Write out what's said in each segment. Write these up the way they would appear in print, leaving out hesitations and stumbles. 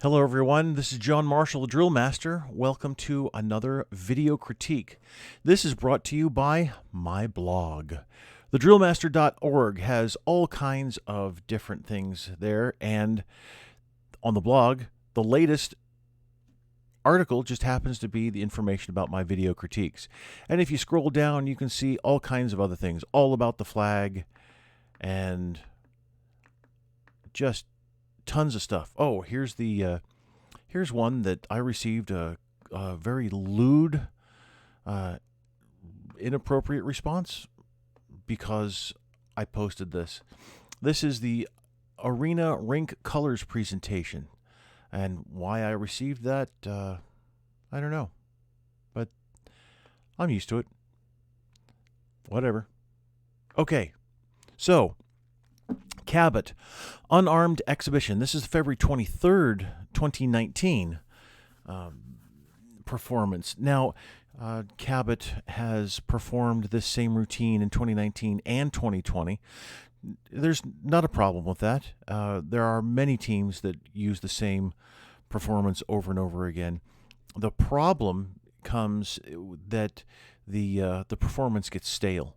Hello everyone, this is John Marshall, the DrillMaster. Welcome to another video critique. This is brought to you by my blog. TheDrillMaster.org has all kinds of different things there, and on the blog, the latest article just happens to be the information about my video critiques. And if you scroll down, you can see all kinds of other things, all about the flag, and just tons of stuff. Oh, here's one that I received a very lewd, inappropriate response because I posted this. This is the Arena Rink Colors presentation, and why I received that, I don't know, but I'm used to it. Whatever. Okay, so Cabot, Unarmed exhibition. This is February 23rd, 2019 performance. Now, Cabot has performed this same routine in 2019 and 2020. There's not a problem with that. There are many teams that use the same performance over and over again. The problem comes that the performance gets stale.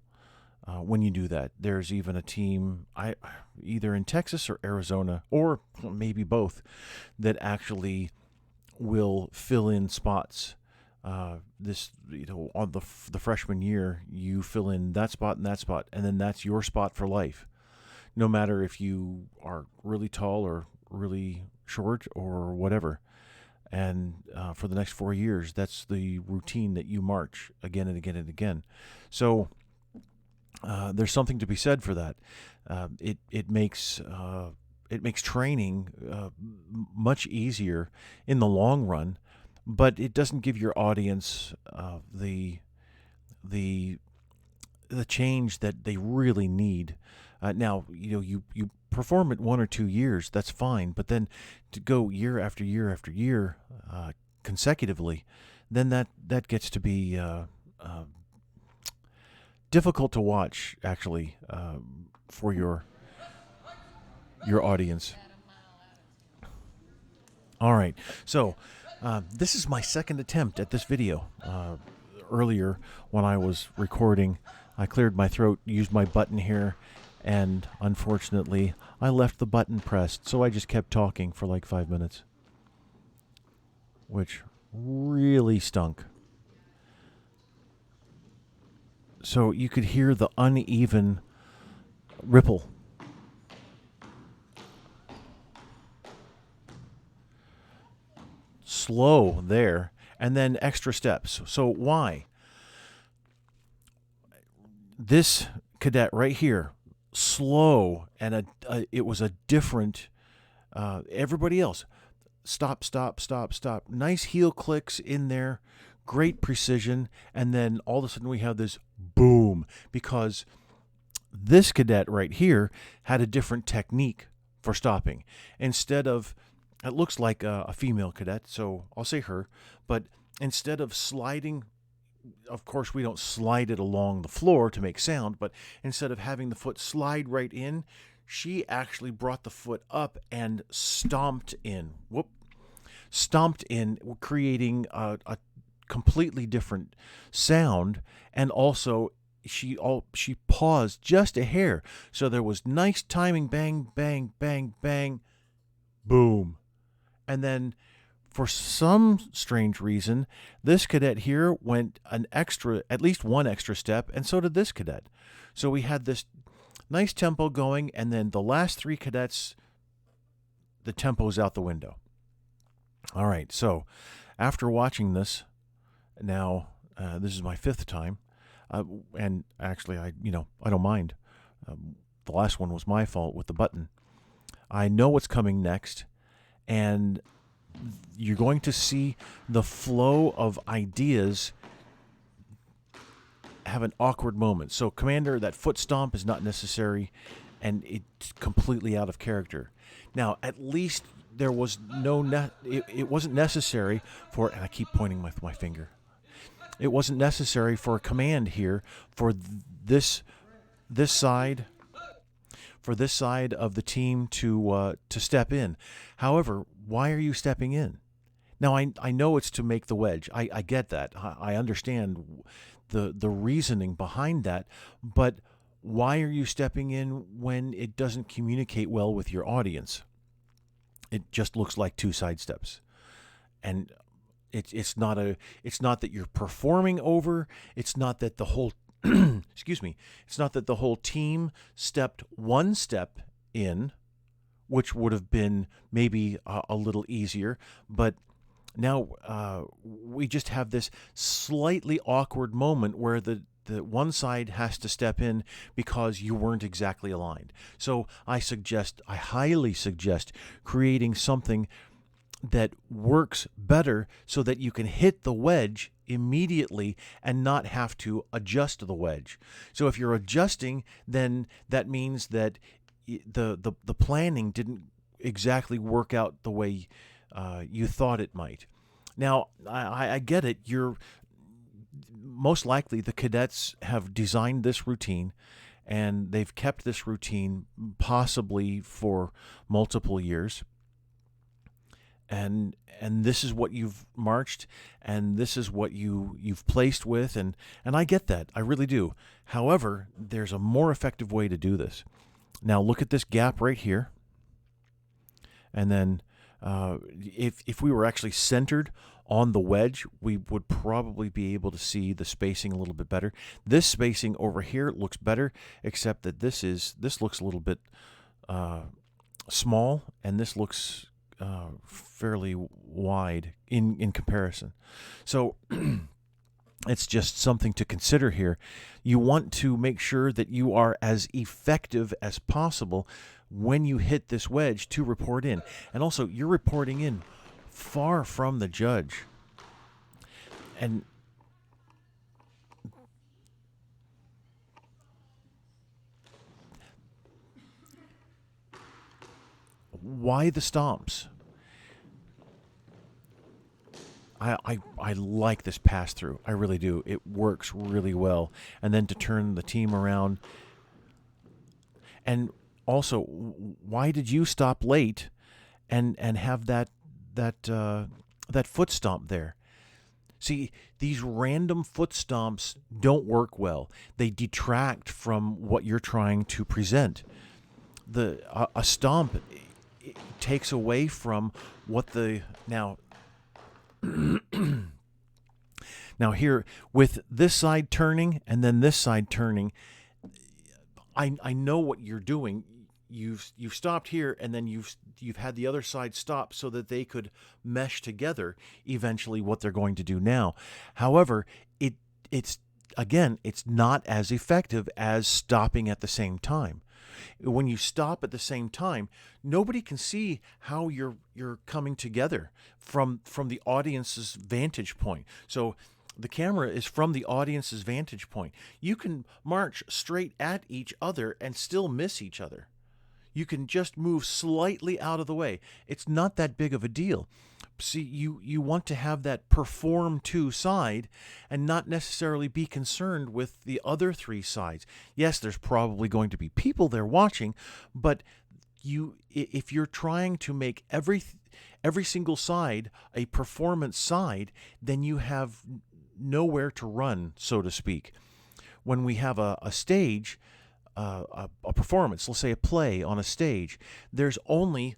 When you do that, there's even a team, either in Texas or Arizona, or maybe both, that actually will fill in spots. On the freshman year, you fill in that spot, and then that's your spot for life. No matter if you are really tall or really short or whatever. And for the next 4 years, that's the routine that you march again and again and again. So there's something to be said for that. It makes training much easier in the long run, but it doesn't give your audience the change that they really need. Now, you perform it 1 or 2 years, that's fine, but then to go year after year after year consecutively, then that gets to be difficult to watch, actually, for your audience. All right, so this is my second attempt at this video. Earlier, when I was recording, I cleared my throat, used my button here, and unfortunately, I left the button pressed, so I just kept talking for like 5 minutes, which really stunk. So you could hear the uneven ripple. Slow there, and then extra steps. So why? This cadet right here, slow, and it was a different, everybody else, stop, stop, stop, stop. Nice heel clicks in there. Great precision, and then all of a sudden we have this boom, because this cadet right here had a different technique for stopping. Instead of, it looks like a female cadet, so I'll say her, but instead of sliding, of course we don't slide it along the floor to make sound, but instead of having the foot slide right in, she actually brought the foot up and stomped in. Stomped in, creating a completely different sound, and also she paused just a hair, so there was nice timing, bang, bang, bang, bang, boom. And then for some strange reason, this cadet here went at least one extra step, and so did this cadet. So we had this nice tempo going, and then the last 3 cadets, the tempo's out the window. All right, so after watching this, now, this is my 5th time, and actually, I don't mind. The last one was my fault with the button. I know what's coming next, and you're going to see the flow of ideas have an awkward moment. So, Commander, that foot stomp is not necessary, and it's completely out of character. Now, at least there was it wasn't necessary for, and I keep pointing with my finger. It wasn't necessary for a command here for this side, for this side of the team to step in. However, why are you stepping in? Now, I know it's to make the wedge. I get that. I understand the reasoning behind that. But why are you stepping in when it doesn't communicate well with your audience? It just looks like two side steps. And it's not that you're performing over. It's not that the whole excuse me. It's not that the whole team stepped one step in, which would have been maybe a little easier, but now we just have this slightly awkward moment where the one side has to step in because you weren't exactly aligned. So I highly suggest creating something that works better so that you can hit the wedge immediately and not have to adjust the wedge. So if you're adjusting, then that means that the planning didn't exactly work out the way you thought it might. Now, I get it. You're most likely the cadets have designed this routine, and they've kept this routine possibly for multiple years. And this is what you've marched, and this is what you've placed with, and I get that. I really do. However, there's a more effective way to do this. Now look at this gap right here. And then if we were actually centered on the wedge, we would probably be able to see the spacing a little bit better. This spacing over here looks better, except that this looks a little bit small, and this looks fairly wide in comparison. So it's just something to consider here. You want to make sure that you are as effective as possible when you hit this wedge to report in. And also, you're reporting in far from the judge. And why the stomps? I like this pass through. I really do. It works really well. And then to turn the team around. And also, why did you stop late and have that foot stomp there? See, these random foot stomps don't work well. They detract from what you're trying to present. A stomp takes away from what the now here with this side turning and then this side turning, I know what you're doing. You've stopped here, and then you've had the other side stop so that they could mesh together eventually what they're going to do now. However, it's not as effective as stopping at the same time. When you stop at the same time, nobody can see how you're coming together from the audience's vantage point. So the camera is from the audience's vantage point. You can march straight at each other and still miss each other. You can just move slightly out of the way. It's not that big of a deal. See, you want to have that perform to side and not necessarily be concerned with the other three sides. Yes, there's probably going to be people there watching, but if you're trying to make every single side a performance side, then you have nowhere to run, so to speak. When we have a stage, a performance, let's say a play on a stage, there's only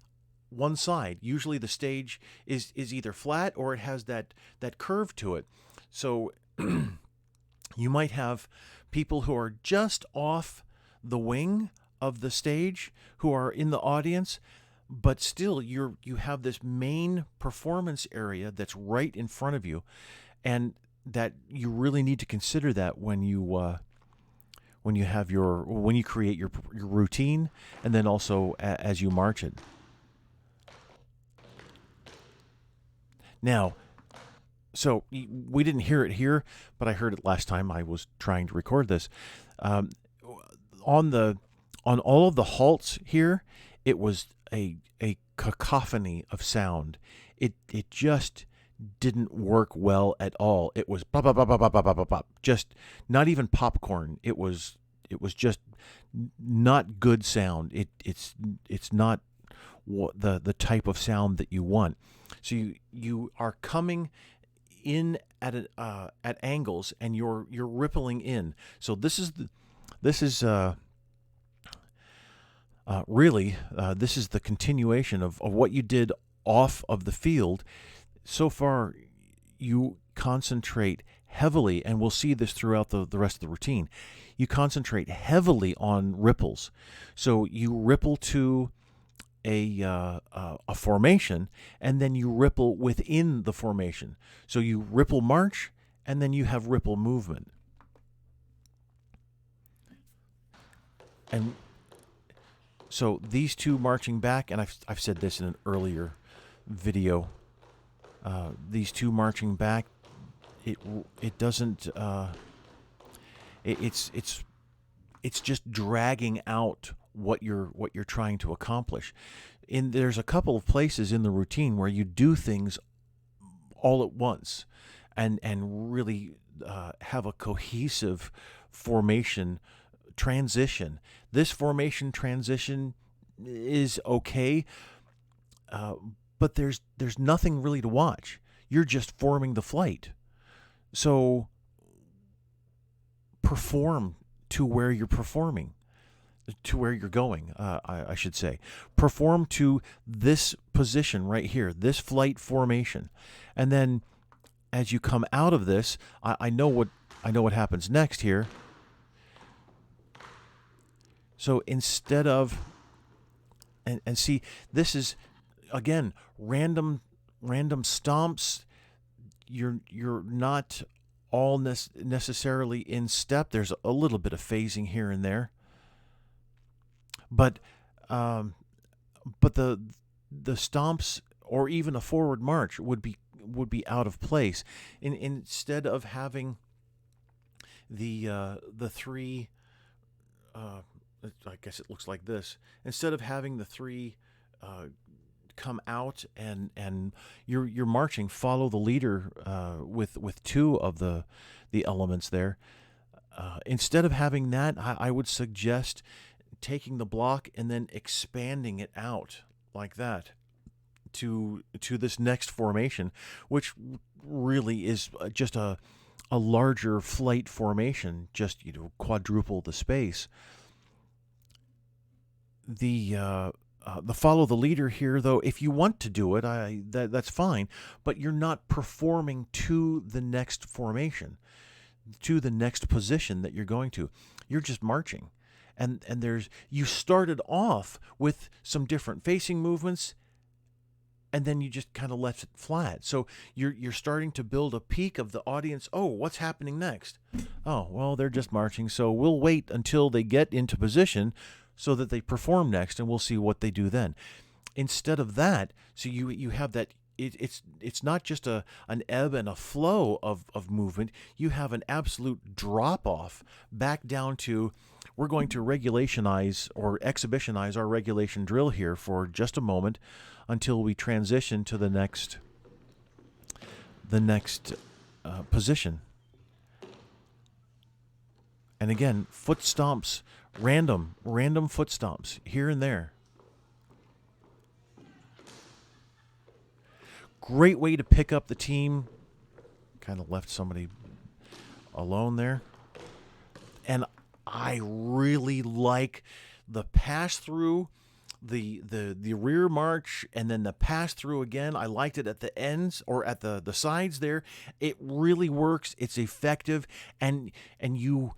one side. Usually the stage is either flat or it has that curve to it. So you might have people who are just off the wing of the stage who are in the audience, but still you have this main performance area that's right in front of you, and that you really need to consider that when you create your routine, and then also as you march it. Now, so we didn't hear it here, but I heard it last time I was trying to record this. On all of the halts here, it was a cacophony of sound. It just didn't work well at all. It was bop, bop, bop, bop, bop, bop, bop, bop. Just not even popcorn. It was It was just not good sound. It's not the type of sound that you want. So you are coming in at angles, and you're rippling in. So this is really this is the continuation of what you did off of the field. So far, you concentrate heavily, and we'll see this throughout the rest of the routine. You concentrate heavily on ripples. So you ripple to a formation, and then you ripple within the formation. So you ripple march, and then you have ripple movement. And so these two marching back, and I've said this in an earlier video. These two marching back, it doesn't. It's just dragging out what you're trying to accomplish. There's a couple of places in the routine where you do things all at once, and really have a cohesive formation transition. This formation transition is okay, but there's nothing really to watch. You're just forming the flight. So perform to where you're performing, to where you're going, I should say. Perform to this position right here, this flight formation. And then as you come out of this, I know what happens next here. So instead of, and see, this is, again, random stomps. You're not all necessarily in step. There's a little bit of phasing here and there. But the stomps, or even a forward march, would be out of place. Instead of having the three, I guess it looks like this. Instead of having the three come out and you're marching, follow the leader with two of the elements there. Instead of having that, I would suggest taking the block and then expanding it out like that to this next formation, which really is just a larger flight formation, just quadruple the space. The follow the leader here, though, if you want to do it, that's fine, but you're not performing to the next formation, to the next position that you're going to. You're just marching. And you started off with some different facing movements, and then you just kind of left it flat. So you're starting to build a peak of the audience. Oh, what's happening next? Oh, well, they're just marching, so we'll wait until they get into position so that they perform next, and we'll see what they do then. Instead of that, so you have that. It's not just an ebb and a flow of movement. You have an absolute drop off back down to, we're going to regulationize or exhibitionize our regulation drill here for just a moment until we transition to the next position. And again, foot stomps, random foot stomps here and there. Great way to pick up the team. Kind of left somebody alone there. And I really like the pass through, the rear march, and then the pass through again. I liked it at the ends or at the sides there. It really works. It's effective, and you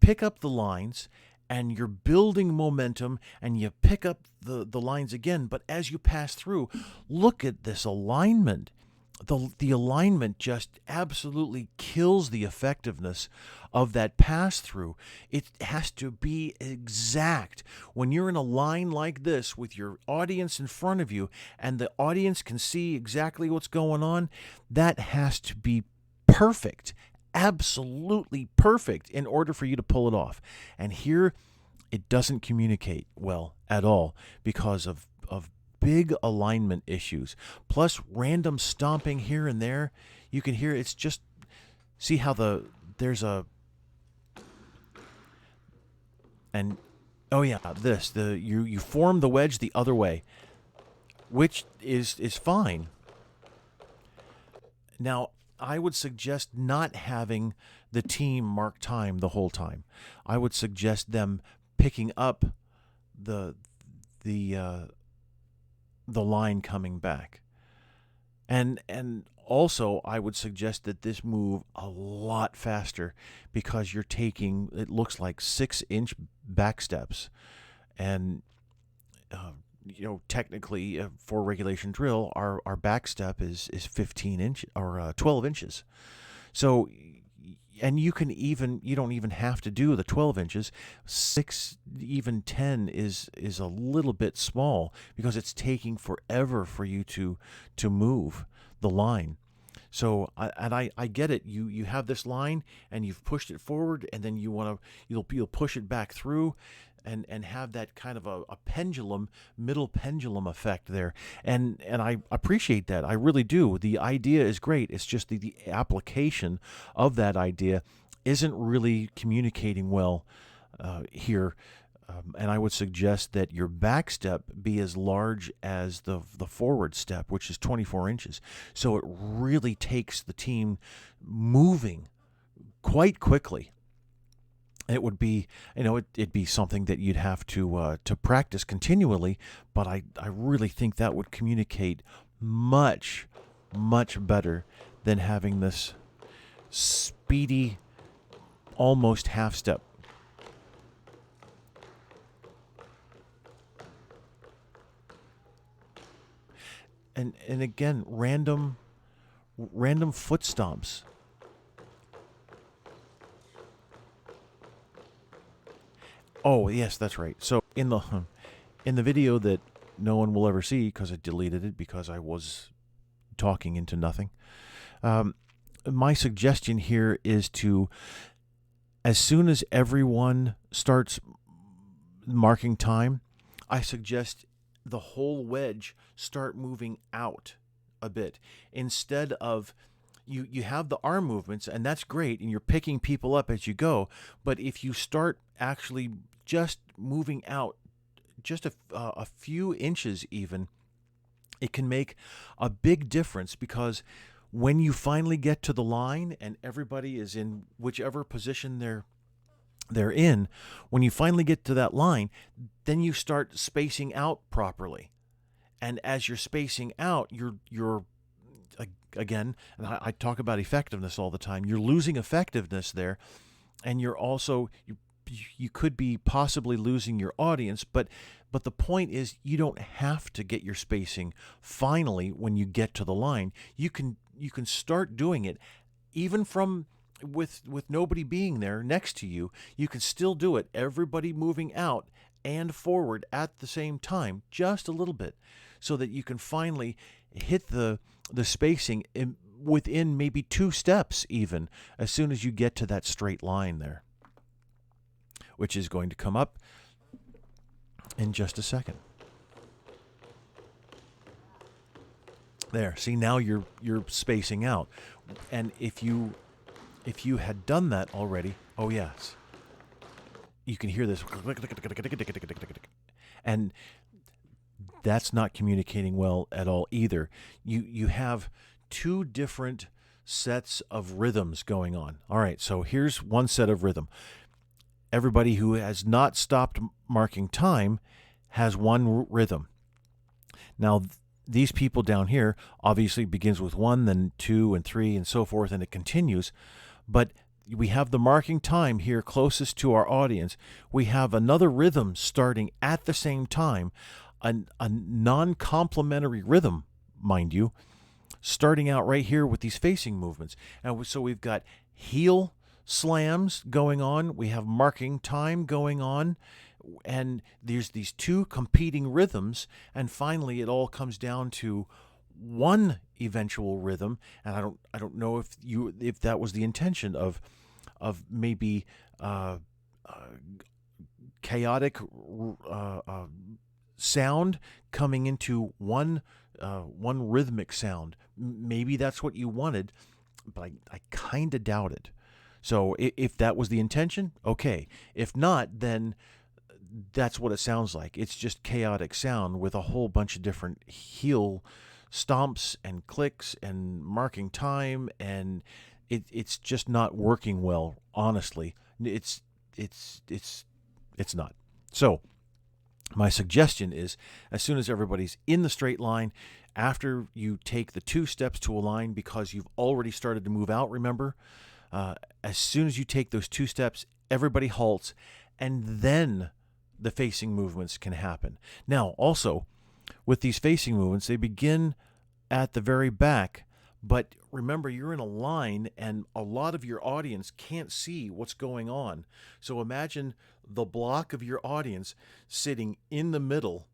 pick up the lines, and you're building momentum, and you pick up the lines again. But as you pass through, look at this alignment. The alignment just absolutely kills the effectiveness of that pass through. It has to be exact. When you're in a line like this with your audience in front of you, and the audience can see exactly what's going on, that has to be perfect. Absolutely perfect in order for you to pull it off. And here it doesn't communicate well at all because of big alignment issues, plus random stomping here and there. You can hear it's just, see how there's a And oh yeah, you form the wedge the other way, which is fine. Now, I would suggest not having the team mark time the whole time. I would suggest them picking up the the uh, the line coming back. And also I would suggest that this move a lot faster, because you're taking, it looks like 6-inch back steps. And technically, for regulation drill, our back step is 15 inch or 12 inches. So, and you don't even have to do the 12 inches. 6, even 10 is a little bit small, because it's taking forever for you to move the line. So I get it. You have this line and you've pushed it forward, and then you'll push it back through, and have that kind of a middle pendulum effect there. And I appreciate that. I really do. The idea is great. It's just the application of that idea isn't really communicating well here. And I would suggest that your back step be as large as the forward step, which is 24 inches. So it really takes the team moving quite quickly. It would be, it'd be something that you'd have to practice continually, but I really think that would communicate much, much better than having this speedy, almost half step. And again, random foot stomps. Oh, yes, that's right. So in the video that no one will ever see, because I deleted it because I was talking into nothing, my suggestion here is to, as soon as everyone starts marking time, I suggest the whole wedge start moving out a bit. Instead of, you have the arm movements, and that's great, and you're picking people up as you go, but if you start actually just moving out just a few inches even, it can make a big difference, because when you finally get to the line and everybody is in whichever position they're in, when you finally get to that line, then you start spacing out properly. And as you're spacing out, you're again, and I talk about effectiveness all the time, you're losing effectiveness there, and you're also, you could be possibly losing your audience, but the point is, you don't have to get your spacing finally when you get to the line. You can start doing it even from with nobody being there next to you. You can still do it, everybody moving out and forward at the same time, just a little bit, so that you can finally hit the spacing within maybe 2 steps even, as soon as you get to that straight line there, which is going to come up in just a second. There, see, now you're spacing out. And if you had done that already, oh yes, you can hear this, and that's not communicating well at all either. You have 2 different sets of rhythms going on. All right, so here's one set of rhythm. Everybody who has not stopped marking time has one rhythm. Now, these people down here obviously begins with 1, then 2 and 3 and so forth, and it continues. But we have the marking time here closest to our audience. We have another rhythm starting at the same time, a non-complementary rhythm, mind you, starting out right here with these facing movements. And so we've got heel slams going on, we have marking time going on, and there's these 2 competing rhythms, and finally it all comes down to one eventual rhythm. And I don't know if that was the intention of maybe chaotic sound coming into one rhythmic sound. Maybe that's what you wanted, but I kind of doubt it. So if that was the intention, okay. If not, then that's what it sounds like. It's just chaotic sound with a whole bunch of different heel stomps and clicks and marking time, and it's just not working well, honestly. It's not. So my suggestion is, as soon as everybody's in the straight line, after you take the 2 steps to a line, because you've already started to move out, remember, as soon as you take those 2 steps, everybody halts, and then the facing movements can happen. Now, also, with these facing movements, they begin at the very back, but remember, you're in a line, and a lot of your audience can't see what's going on. So imagine the block of your audience sitting in the middle.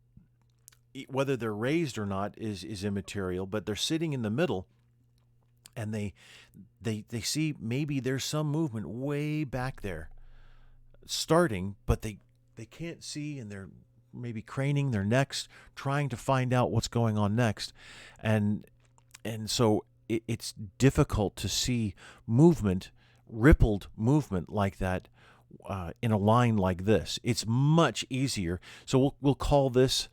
Whether they're raised or not is immaterial, but they're sitting in the middle, and they see maybe there's some movement way back there starting, but they can't see, and they're maybe craning their necks trying to find out what's going on next, and so it's difficult to see movement, rippled movement like that in a line like this. It's much easier. So we'll call this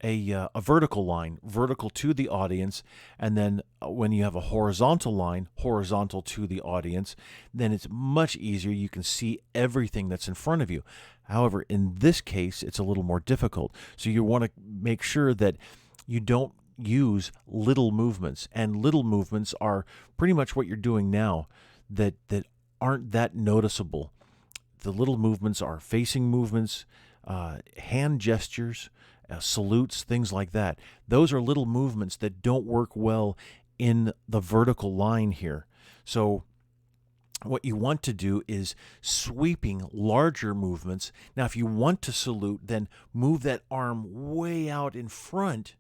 a vertical line, vertical to the audience, and then when you have a horizontal line, horizontal to the audience, then it's much easier. You can see everything that's in front of you. However, in this case, it's a little more difficult. So you want to make sure that you don't use little movements, and little movements are pretty much what you're doing now that aren't that noticeable. The little movements are facing movements, hand gestures, salutes, things like that. Those are little movements that don't work well in the vertical line here. So what you want to do is sweeping larger movements. Now, if you want to salute, then move that arm way out in front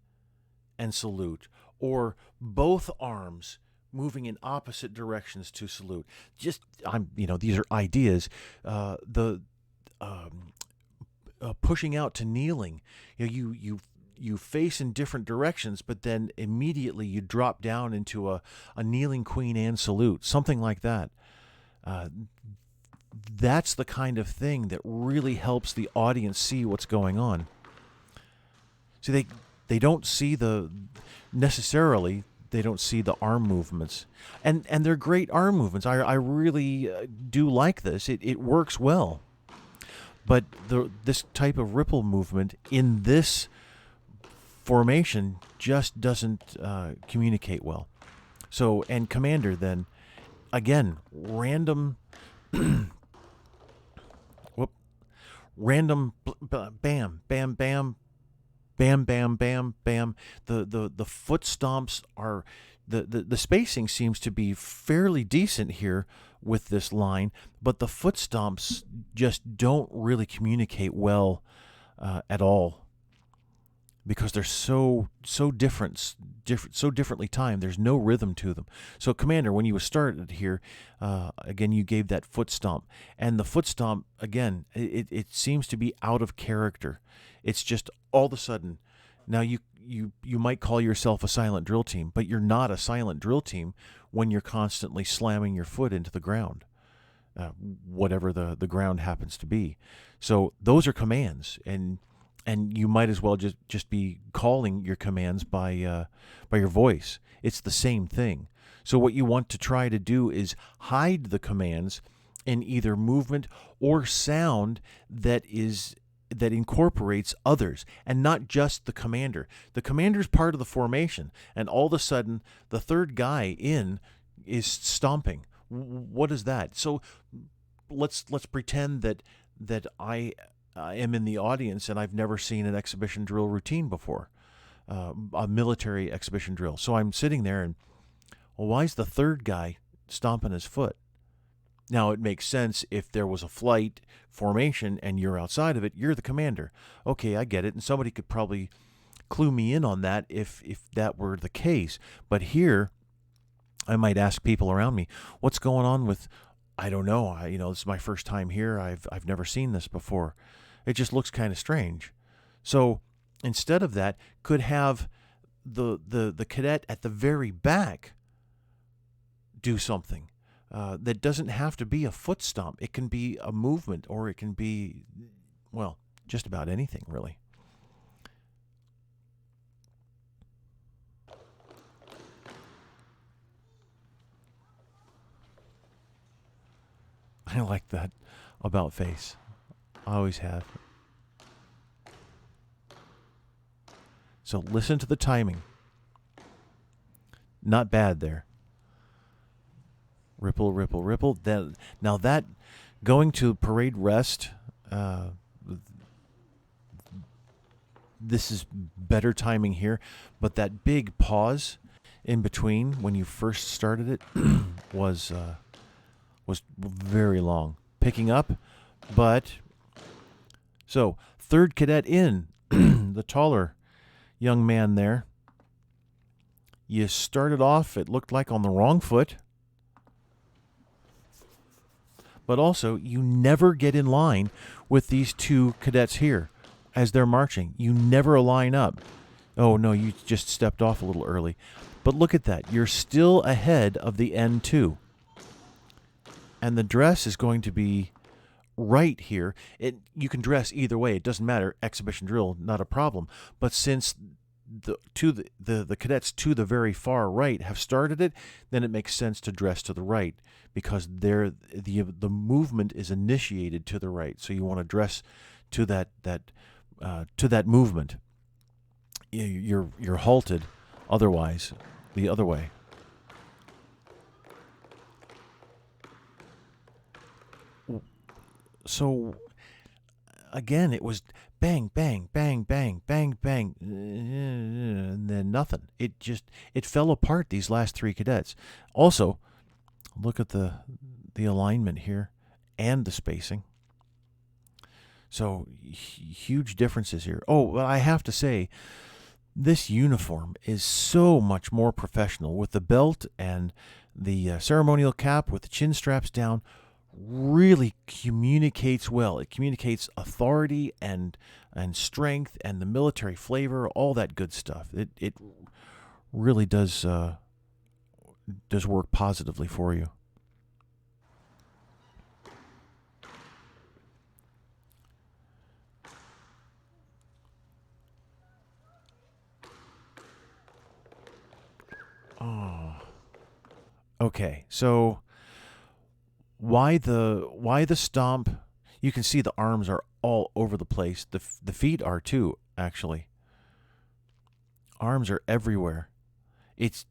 and salute, or both arms moving in opposite directions to salute. These are ideas. Pushing out to kneeling. You face in different directions, but then immediately you drop down into a kneeling Queen Anne salute, something like that. That's the kind of thing that really helps the audience see what's going on. See, they don't see necessarily they don't see the arm movements, and they're great arm movements. I really do like this. It works well. But this type of ripple movement in this formation just doesn't communicate well. So, and Commander then, again, random, random, bam, bam, bam, bam, bam, bam, bam. The foot stomps are, the spacing seems to be fairly decent here with this line, but the foot stomps just don't really communicate well at all, because they're so differently timed. There's no rhythm to them. So Commander, when you started here, again, you gave that foot stomp, and the foot stomp, again, it seems to be out of character. It's just all of a sudden. Now you might call yourself a silent drill team, but you're not a silent drill team when you're constantly slamming your foot into the ground, whatever the ground happens to be. So those are commands, and you might as well just be calling your commands by your voice. It's the same thing. So what you want to try to do is hide the commands in either movement or sound that incorporates others, and not just the commander. The commander's part of the formation, and all of a sudden the third guy in is stomping. What is that? So let's pretend that I am in the audience, and I've never seen an exhibition drill routine before, a military exhibition drill. So I'm sitting there, and why is the third guy stomping his foot? Now, it makes sense if there was a flight formation and you're outside of it, you're the commander. Okay, I get it, and somebody could probably clue me in on that if that were the case. But here, I might ask people around me, what's going on with, I don't know, this is my first time here, I've never seen this before. It just looks kind of strange. So instead of that, could have the cadet at the very back do something. That doesn't have to be a foot stomp. It can be a movement, or it can be, well, just about anything, really. I like that about face. I always have. So listen to the timing. Not bad there. Ripple, ripple, ripple. Now that going to parade rest, this is better timing here. But that big pause in between when you first started it was very long. Picking up, but so third cadet in, the taller young man there. You started off, it looked like, on the wrong foot. But also, you never get in line with these two cadets here as they're marching. You never line up. Oh, no, you just stepped off a little early. But look at that. You're still ahead of the N2. And the dress is going to be right here. You can dress either way. It doesn't matter. Exhibition drill, not a problem. But since the cadets to the very far right have started it, then it makes sense to dress to the right because the movement is initiated to the right. So you want to dress to that movement. You're halted otherwise the other way. So again, it was bang, bang, bang, bang, bang, bang, and then nothing. It fell apart, these last three cadets. Also, look at the alignment here and the spacing. So huge differences here. Oh, well, I have to say, this uniform is so much more professional with the belt and the ceremonial cap with the chin straps down. Really communicates well. It communicates authority and strength and the military flavor, all that good stuff. It really does work positively for you. Oh. Okay, so why the stomp? You can see the arms are all over the place. The feet are too, actually. Arms are everywhere. It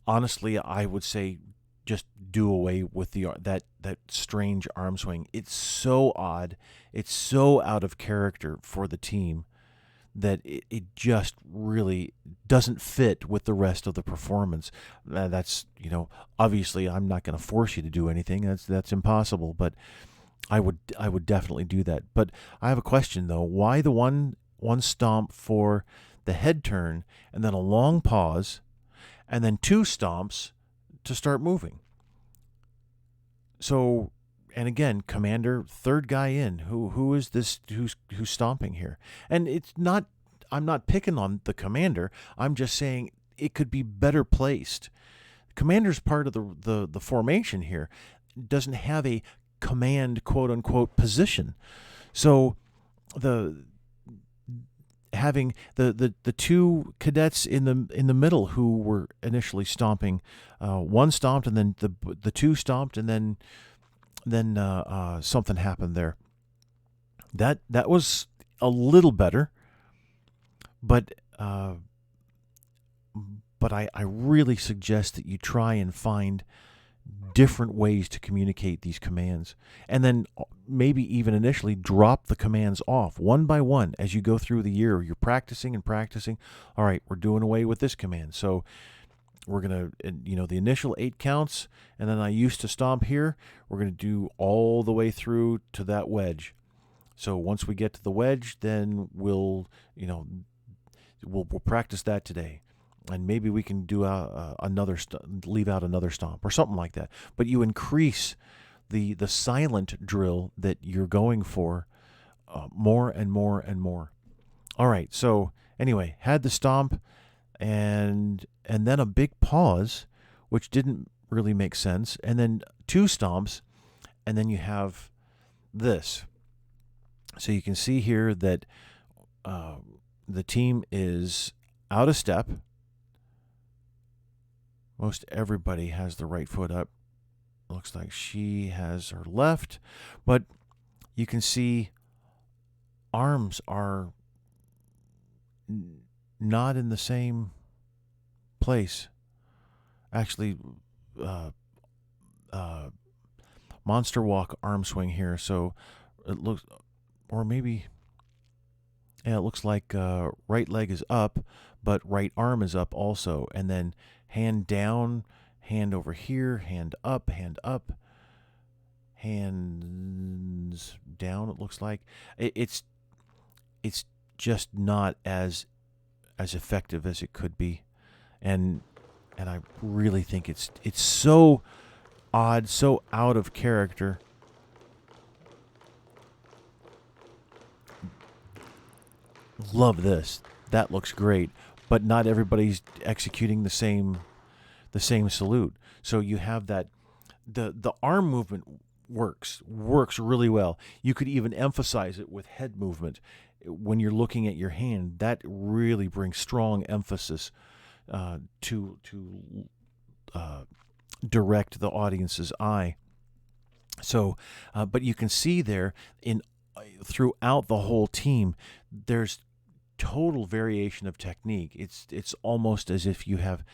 honestly, I would say just do away with that strange arm swing. It's so odd. It's so out of character for the team that it just really doesn't fit with the rest of the performance. That's, obviously I'm not going to force you to do anything. That's impossible, but I would definitely do that. But I have a question though. Why the one stomp for the head turn and then a long pause and then two stomps to start moving? So, and again, commander, third guy in. Who is this? Who's stomping here? And it's not. I'm not picking on the commander. I'm just saying it could be better placed. Commander's part of the formation here. Doesn't have a command, quote unquote, position. So having the two cadets in the middle who were initially stomping, one stomped and then the two stomped and then something happened there. That was a little better, but I really suggest that you try and find different ways to communicate these commands, and then maybe even initially drop the commands off one by one as you go through the year. You're practicing and practicing. All right, we're doing away with this command, so we're going to, the initial 8 counts, and then I used to stomp here. We're going to do all the way through to that wedge. So once we get to the wedge, then we'll practice that today. And maybe we can do leave out another stomp or something like that. But you increase the silent drill that you're going for more and more and more. All right, so anyway, had the stomp, and then a big pause, which didn't really make sense, and then 2 stomps, and then you have this. So you can see here that the team is out of step. Most everybody has the right foot up. Looks like she has her left, but you can see arms are not in the same place. Actually, monster walk arm swing here. So it looks, or maybe, yeah, it looks like right leg is up, but right arm is up also. And then hand down, hand over here, hand up, hands down. It looks like it's just not as effective as it could be, and I really think it's so odd, so out of character. Love this. That looks great, but not everybody's executing the same salute. So you have that the arm movement works really well. You could even emphasize it with head movement when you're looking at your hand. That really brings strong emphasis to direct the audience's eye. So, but you can see there throughout the whole team, there's total variation of technique. It's almost as if you have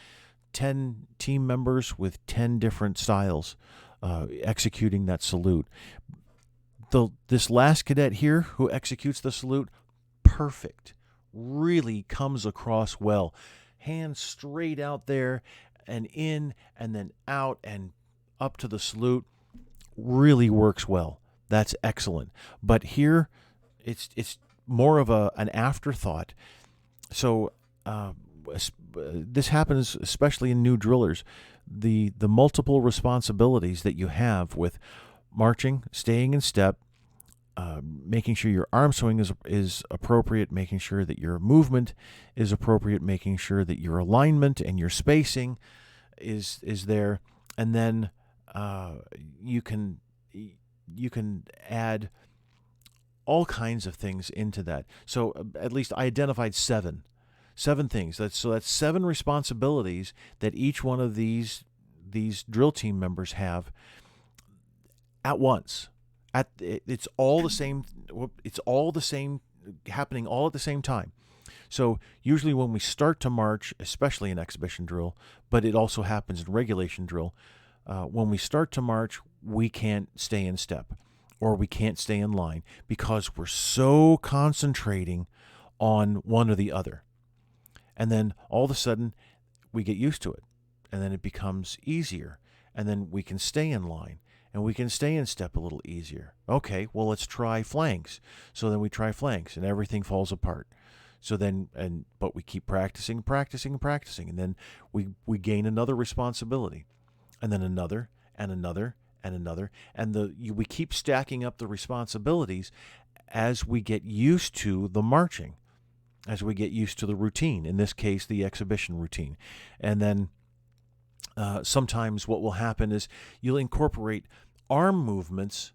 10 team members with 10 different styles executing that salute. This last cadet here who executes the salute, perfect, really comes across well. Hands straight out there and in and then out and up to the salute, really works well. That's excellent. But here, it's more of an afterthought. So this happens especially in new drillers. The multiple responsibilities that you have with marching, staying in step, making sure your arm swing is appropriate, making sure that your movement is appropriate, making sure that your alignment and your spacing is there, and then you can add all kinds of things into that. So at least I identified seven things. That's 7 responsibilities that each one of these drill team members have at once. It's all the same. It's all the same, happening all at the same time. So usually when we start to march, especially in exhibition drill, but it also happens in regulation drill, when we start to march, we can't stay in step or we can't stay in line because we're so concentrating on one or the other. And then all of a sudden we get used to it, and then it becomes easier, and then we can stay in line and we can stay in step a little easier. Okay, well, let's try flanks. So then we try flanks and everything falls apart. So then, but we keep practicing, and then we gain another responsibility, and then another, and another, and another, and we keep stacking up the responsibilities as we get used to the marching, as we get used to the routine, in this case, the exhibition routine. And then sometimes what will happen is you'll incorporate arm movements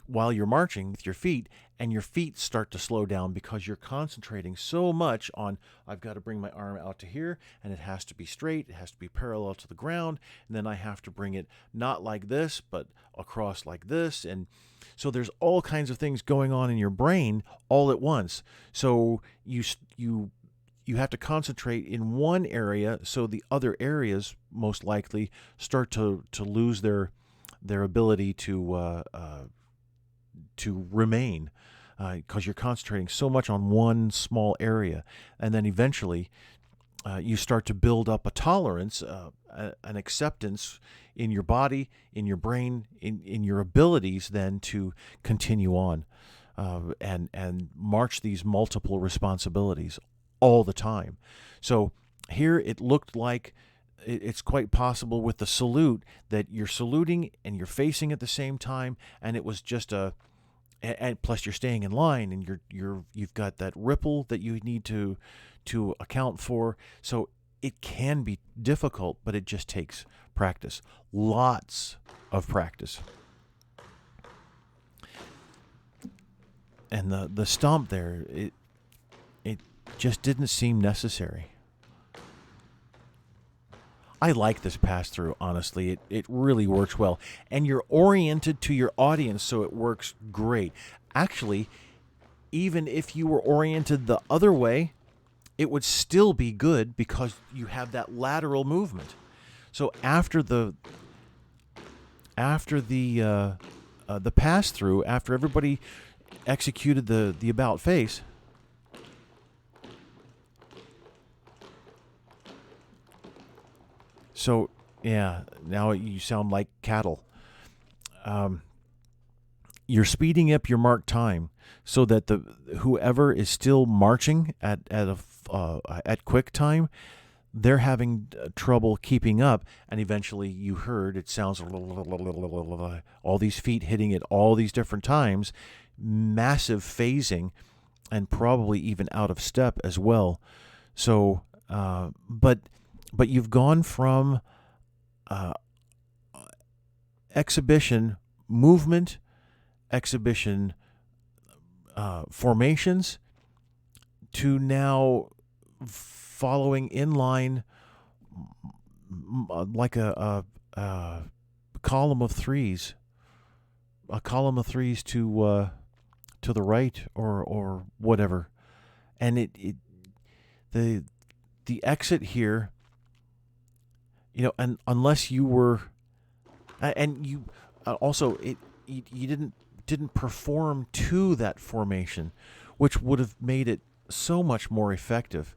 while you're marching with your feet, and your feet start to slow down because you're concentrating so much on, I've got to bring my arm out to here, and it has to be straight, it has to be parallel to the ground, and then I have to bring it not like this, but across like this. And so there's all kinds of things going on in your brain all at once. So you have to concentrate in one area, so the other areas most likely start to lose their ability to remain, because you're concentrating so much on one small area, and then eventually you start to build up a tolerance, an acceptance in your body, in your brain, in your abilities then to continue on and march these multiple responsibilities all the time. So here it looked like it's quite possible with the salute that you're saluting and you're facing at the same time, and it was just and plus you're staying in line, and you've got that ripple that you need to account for. So it can be difficult, but it just takes practice, lots of practice. and the stomp there, it just didn't seem necessary. I like this pass through, honestly. It really works well. And you're oriented to your audience, so it works great. Actually, even if you were oriented the other way, it would still be good because you have that lateral movement. So after the pass through, after everybody executed the about face, so yeah, now you sound like cattle. You're speeding up your mark time so that the whoever is still marching at quick time, they're having trouble keeping up, and eventually you heard it sounds all these feet hitting at all these different times, massive phasing, and probably even out of step as well. So, but you've gone from exhibition movement, exhibition formations, to now following in line like a column of threes, to the right or whatever, and the exit here, and unless you were, and you also you didn't perform to that formation, which would have made it so much more effective.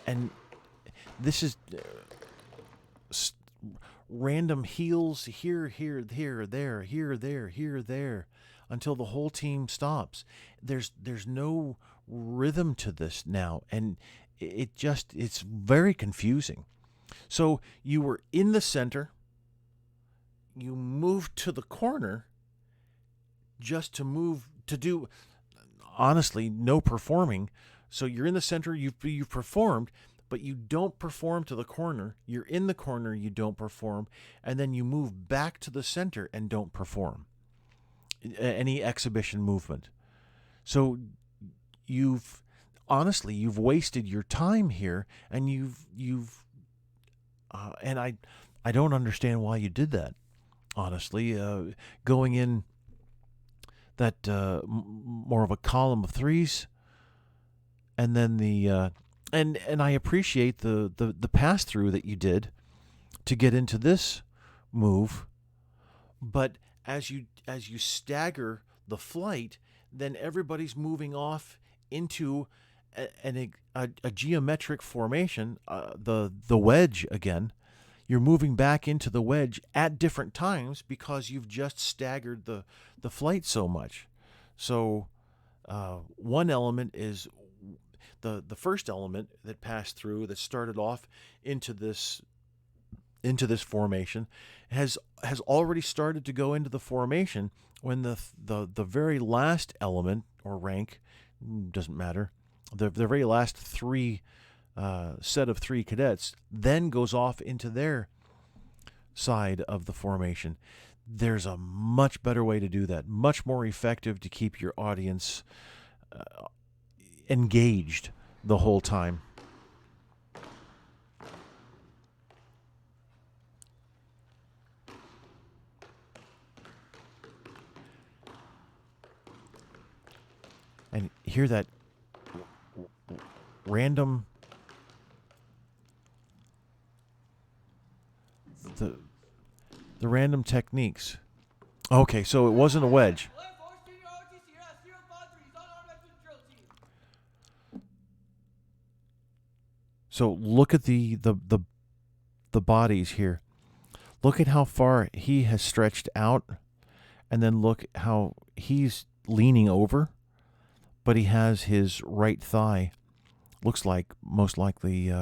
And this is random heels here, there, until the whole team stops. There's no rhythm to this now, and it's very confusing. So you were in the center, you moved to the corner just to move to do, honestly, no performing. So you're in the center, you've performed, but you don't perform to the corner. You're in the corner, you don't perform, and then you move back to the center and don't perform any exhibition movement. So you've wasted your time here, and and I don't understand why you did that. Honestly, going in that more of a column of threes, and then the and I appreciate the pass through that you did to get into this move, but as you stagger the flight, then everybody's moving off into a geometric formation, the wedge again. You're moving back into the wedge at different times because you've just staggered the flight so much. So one element is the first element that passed through, that started off into this formation, has already started to go into the formation when the very last element or rank, doesn't matter, the very last set of three cadets then goes off into their side of the formation. There's a much better way to do that, much more effective to keep your audience engaged the whole time. And hear that random, the random techniques. Okay, so it wasn't a wedge. So look at the bodies here. Look at how far he has stretched out, and then look how he's leaning over, but he has his right thigh, looks like most likely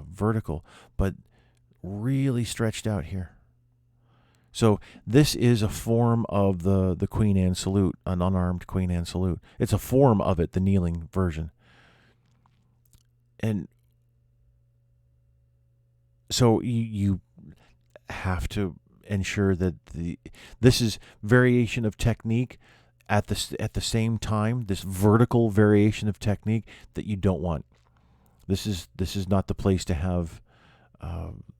vertical, but really stretched out here. So this is a form of the Queen Anne salute, an unarmed Queen Anne salute. It's a form of it, the kneeling version. And so you have to ensure that this is variation of technique at the same time, this vertical variation of technique that you don't want. This is not the place to have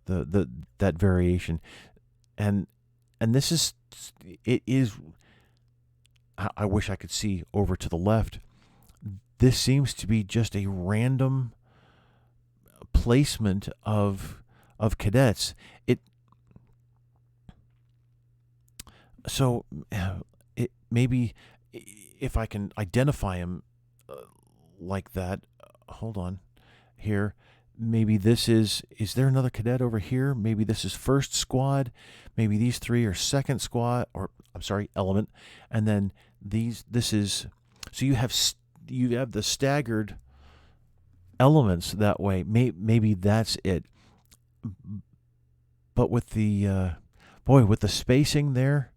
that variation, and this is it is. I wish I could see over to the left. This seems to be just a random placement of cadets. It maybe if I can identify him like that. Hold on, here. Maybe this is there another cadet over here? Maybe this is first squad. Maybe these three are second squad, or I'm sorry, element. And then this is, so you have the staggered elements that way. Maybe that's it. But with the with the spacing there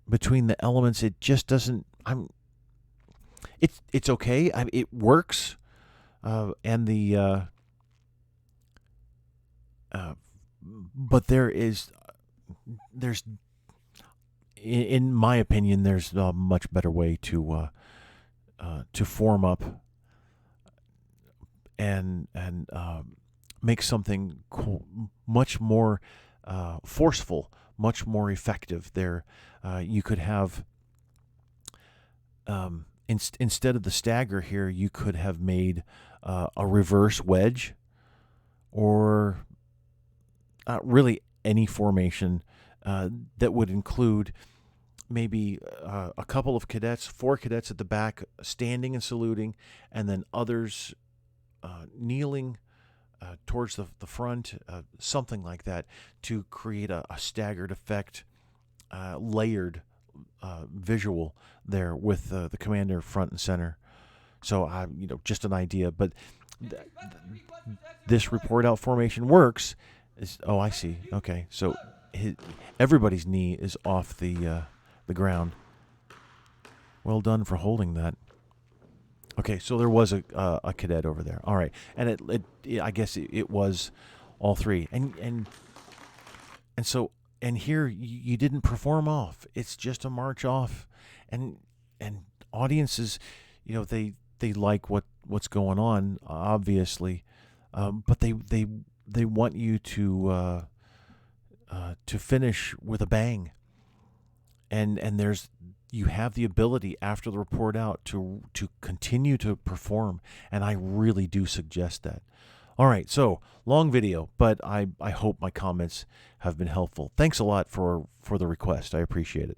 between the elements, it just doesn't. It's okay. It works. And but there's in my opinion, there's a much better way to form up and make something much more forceful, much more effective. There, you could have instead of the stagger here, you could have made a reverse wedge, or really any formation that would include maybe a couple of cadets, 4 cadets at the back standing and saluting, and then others kneeling towards the front, something like that, to create a staggered effect, layered visual there with the commander front and center. So just an idea, but this report out formation works. Oh, I see. Okay, so everybody's knee is off the ground. Well done for holding that. Okay, so there was a cadet over there. All right, and I guess it was all 3, and so here you didn't perform off. It's just a march off, and audiences, they like what's going on, obviously, but they want you to finish with a bang, and you have the ability after the report out to continue to perform, and I really do suggest that. All right, so long video, but I hope my comments have been helpful. Thanks a lot for the request. I appreciate it.